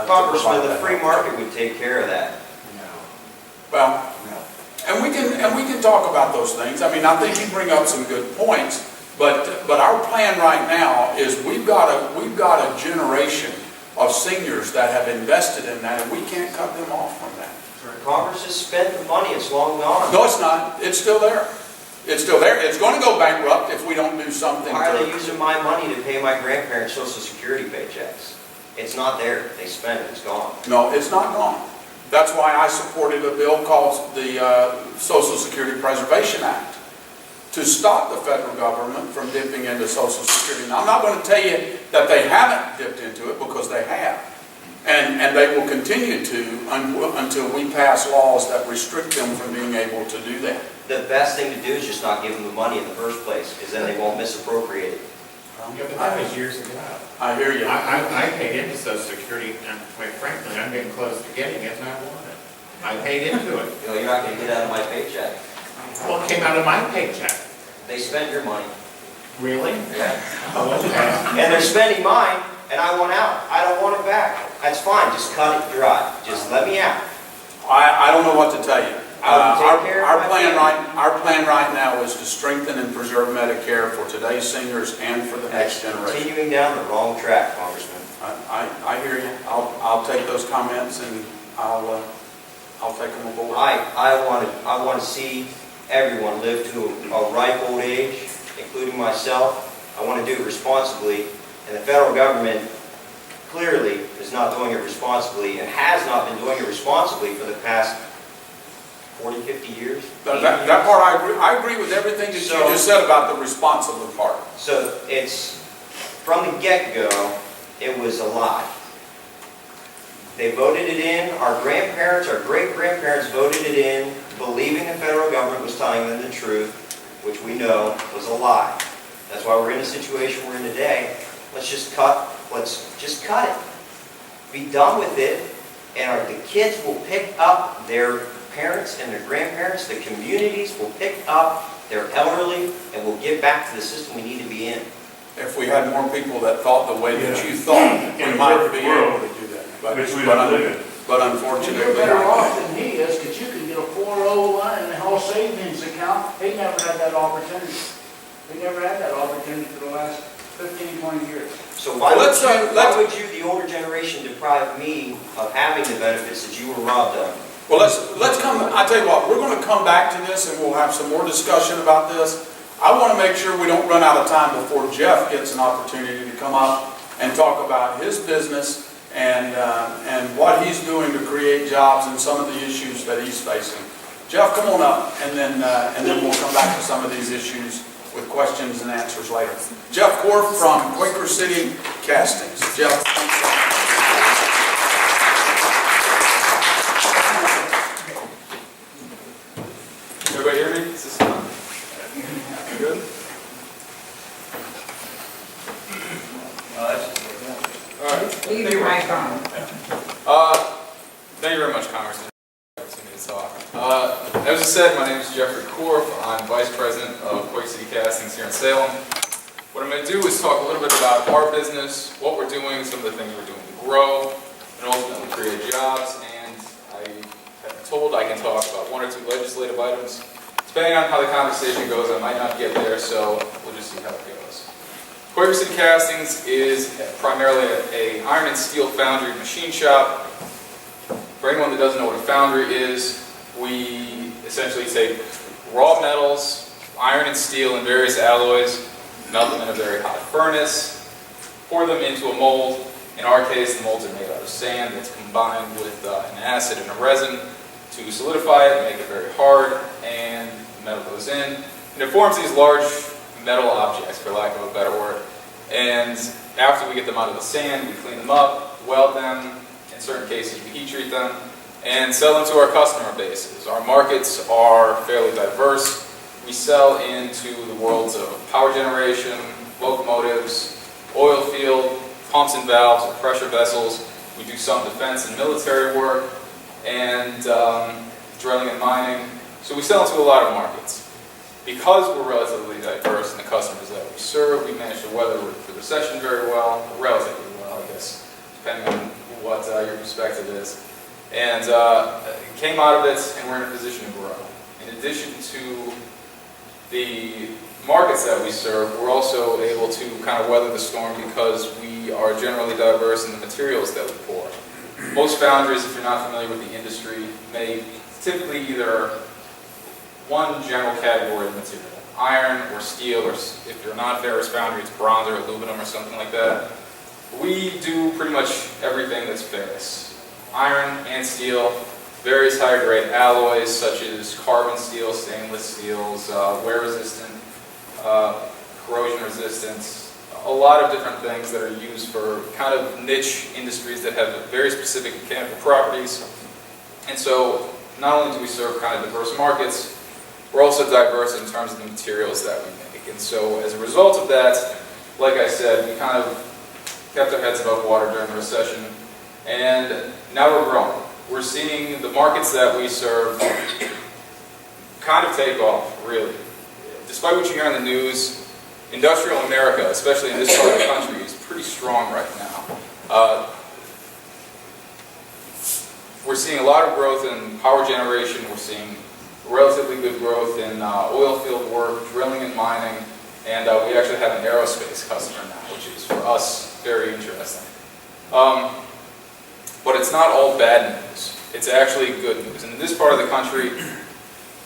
Congressman, the free market would take care of that. Well, and we can talk about those things. I mean, I think you bring up some good points, but our plan right now is we've got a generation of seniors that have invested in that, and we can't cut them off from that. Congress has spent the money, it's long gone. No, it's not. It's still there. It's still there. It's going to go bankrupt if we don't do something. Why are they using my money to pay my grandparents' Social Security paychecks? It's not there. They spent it. It's gone. No, it's not gone. That's why I supported a bill called the Social Security Preservation Act to stop the federal government from dipping into Social Security. Now, I'm not going to tell you that they haven't dipped into it, because they have. And they will continue to until we pass laws that restrict them from being able to do that. The best thing to do is just not give them the money in the first place, because then they won't misappropriate it. Yeah, but that was years ago. I hear you. I paid into Social Security, and quite frankly, I'm getting close to getting it, and I want it. I paid into it. You know, you're not going to get out of my paycheck. Well, it came out of my paycheck. They spent your money. Really? Yeah. Oh, okay. And they're spending mine, and I want out. I don't want it back. That's fine. Just cut it dry. Just let me out. I don't know what to tell you. Our plan right now is to strengthen and preserve Medicare for today's seniors and for the next generation. Continuing down the wrong track, Congressman. I hear you. I'll take those comments, and I'll take them aboard. I want to see everyone live to a ripe old age, including myself. I want to do it responsibly, and the federal government clearly is not doing it responsibly, and has not been doing it responsibly for the past 40, 50 years. That part I agree with everything that you just said about the responsible part. So it's, from the get-go, it was a lie. They voted it in, our grandparents, our great-grandparents voted it in, believing the federal government was telling them the truth, which we know was a lie. That's why we're in the situation we're in today. Let's just cut it. Be done with it, and the kids will pick up their parents and their grandparents, the communities will pick up their elderly, and we'll get back to the system we need to be in. If we had more people that thought the way that you thought, we might be able to do that. But unfortunately, you're better off than he is, because you can get a 401 and a whole savings account. He never had that opportunity. He never had that opportunity for the last 15, 20 years. So why would you, the older generation, deprive me of having the benefits that you were robbed of? Well, let's come. I tell you what, we're going to come back to this, and we'll have some more discussion about this. I want to make sure we don't run out of time before Jeff gets an opportunity to come up and talk about his business and what he's doing to create jobs and some of the issues that he's facing. Jeff, come on up, and then we'll come back to some of these issues with questions and answers later. Jeff Korf from Quaker City Castings. Jeff. Everybody hear me? Is this on? Good? Alright. Leave your mic on. Thank you very much, Congressman. As I said, my name is Jeffrey Korf. I'm Vice President of Quaker City Castings here in Salem. What I'm going to do is talk a little bit about our business, what we're doing, some of the things we're doing to grow, and ultimately create jobs. And I have been told I can talk about one or two legislative items. Depending on how the conversation goes, I might not get there, so we'll just see how it goes. Quaker City Castings is primarily an iron and steel foundry machine shop. For anyone that doesn't know what a foundry is, we essentially take raw metals, iron and steel and various alloys, melt them in a very hot furnace, pour them into a mold. In our case, the molds are made out of sand that's combined with an acid and a resin to solidify it and make it very hard, and the metal goes in, and it forms these large metal objects, for lack of a better word. And after we get them out of the sand, we clean them up, weld them, in certain cases we heat treat them, and sell them to our customer bases. Our markets are fairly diverse. We sell into the worlds of power generation, locomotives, oil field, pumps and valves, or pressure vessels. We do some defense and military work, and drilling and mining. So we sell into a lot of markets. Because we're relatively diverse in the customers that we serve, we manage to weather the recession very well, relatively well, I guess, depending on what your perspective is. And came out of it, and we're in a position to grow. In addition to the markets that we serve, we're also able to kind of weather the storm because we are generally diverse in the materials that we pour. Most foundries, if you're not familiar with the industry, make typically either one general category of material, iron or steel, or if you're not ferrous foundry, it's bronze or aluminum or something like that. We do pretty much everything that's ferrous. Iron and steel, various higher grade alloys such as carbon steel, stainless steels, wear resistant, corrosion resistance, a lot of different things that are used for kind of niche industries that have very specific mechanical properties. And so not only do we serve kind of diverse markets, we're also diverse in terms of the materials that we make. And so as a result of that, like I said, we kind of kept our heads above water during the recession, and now we're growing. We're seeing the markets that we serve kind of take off, really. Despite what you hear in the news, industrial America, especially in this part of the country, is pretty strong right now. We're seeing a lot of growth in power generation. We're seeing relatively good growth in oil field work, drilling and mining, and we actually have an aerospace customer now, which is for us very interesting. But it's not all bad news. It's actually good news. And in this part of the country,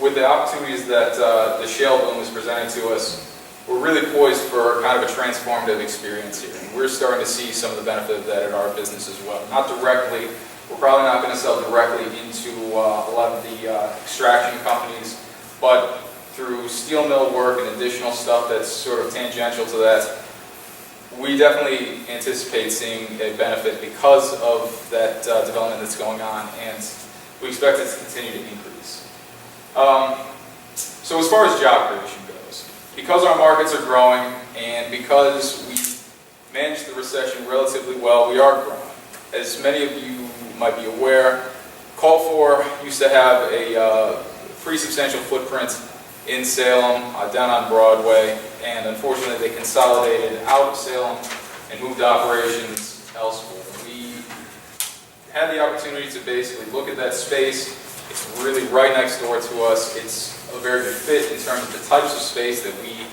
with the opportunities that the shale boom is presenting to us, we're really poised for kind of a transformative experience here. And we're starting to see some of the benefit of that in our business as well. Not directly. We're probably not going to sell directly into a lot of the extraction companies, but through steel mill work and additional stuff that's sort of tangential to that, we definitely anticipate seeing a benefit because of that development that's going on, and we expect it to continue to increase. So as far as job creation goes, because our markets are growing and because we managed the recession relatively well, we are growing. As many of you might be aware, Call For used to have a pretty substantial footprint in Salem, down on Broadway, and unfortunately they consolidated out of Salem and moved operations elsewhere. We had the opportunity to basically look at that space. It's really right next door to us. It's a very good fit in terms of the types of space that we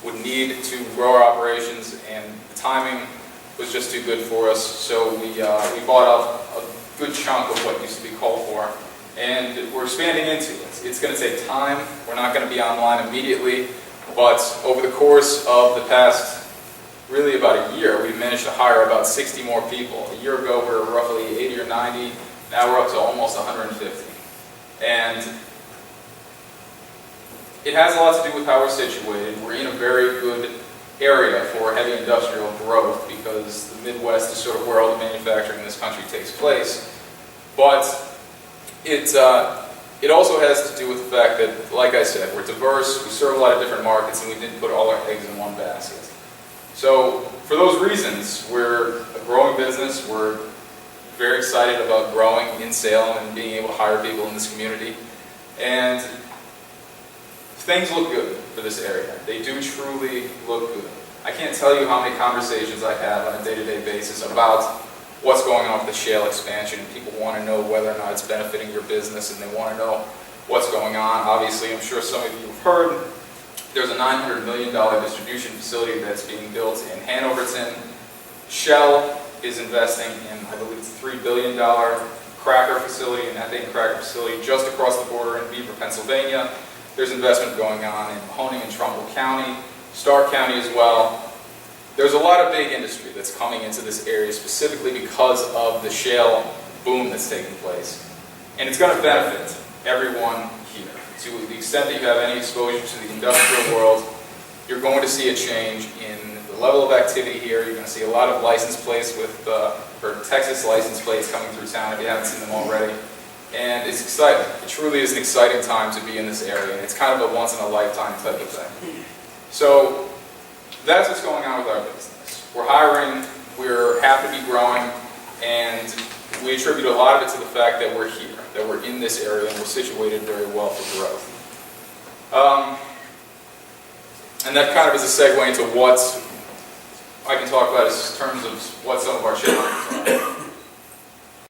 would need to grow our operations, and the timing was just too good for us. So we bought up a good chunk of what used to be Call For, and we're expanding into it. It's going to take time. We're not going to be online immediately, but over the course of the past, really about a year, we've managed to hire about 60 more people. A year ago, we were roughly 80 or 90. Now we're up to almost 150. And it has a lot to do with how we're situated. We're in a very good area for heavy industrial growth because the Midwest is sort of where all the manufacturing in this country takes place. But it also has to do with the fact that, like I said, we're diverse, we serve a lot of different markets, and we didn't put all our eggs in one basket. So for those reasons, we're a growing business. We're very excited about growing in Salem and being able to hire people in this community. And things look good for this area. They do truly look good. I can't tell you how many conversations I have on a day-to-day basis about what's going on with the shale expansion, and people want to know whether or not it's benefiting your business, and they want to know what's going on. Obviously, I'm sure some of you have heard, there's a $900 million distribution facility that's being built in Hanoverton. Shell is investing in, I believe it's a $3 billion cracker facility, an ethane cracker facility just across the border in Beaver, Pennsylvania. There's investment going on in Mahoning and Trumbull County, Stark County as well. There's a lot of big industry that's coming into this area specifically because of the shale boom that's taking place. And it's going to benefit everyone here. To the extent that you have any exposure to the industrial world, you're going to see a change in the level of activity here. You're going to see a lot of license plates or Texas license plates coming through town if you haven't seen them already. And it's exciting. It truly is an exciting time to be in this area. And it's kind of a once-in-a-lifetime type of thing. So that's what's going on with our business. We're hiring, we're happy to be growing, and we attribute a lot of it to the fact that we're here, that we're in this area, and we're situated very well for growth. And that kind of is a segue into what I can talk about in terms of what some of our challenges are.